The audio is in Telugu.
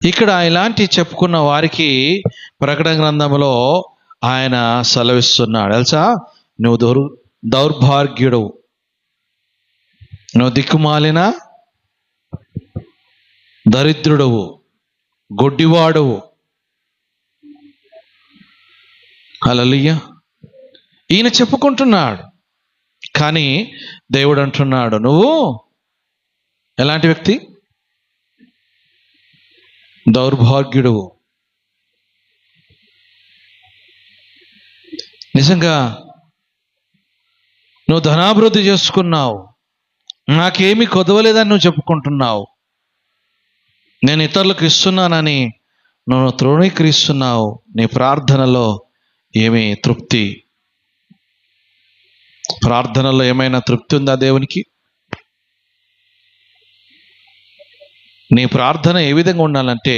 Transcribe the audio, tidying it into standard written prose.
ఇక్కడ ఇలాంటి చెప్పుకున్న వారికి ప్రకటన గ్రంథంలో ఆయన సెలవిస్తున్నాడు. తెలుసా, నువ్వు దౌర్భాగ్యుడు, నువ్వు దిక్కుమాలిన దరిద్రుడవు, గొడ్డివాడవు. హల్లెలూయా. ఈయన చెప్పుకుంటున్నాడు, కానీ దేవుడు అంటున్నాడు, నువ్వు ఎలాంటి వ్యక్తి? దౌర్భాగ్యుడు. నిజంగా నువ్వు ధనాభివృద్ధి చేసుకున్నావు, నాకేమీ కొదవలేదని నువ్వు చెప్పుకుంటున్నావు, నేను ఇతరులకు ఇస్తున్నానని నువ్వు తృణీకరిస్తున్నావు. నీ ప్రార్థనలో ఏమీ తృప్తి? ప్రార్థనలో ఏమైనా తృప్తి ఉందా దేవునికి? నీ ప్రార్థన ఏ విధంగా ఉండాలంటే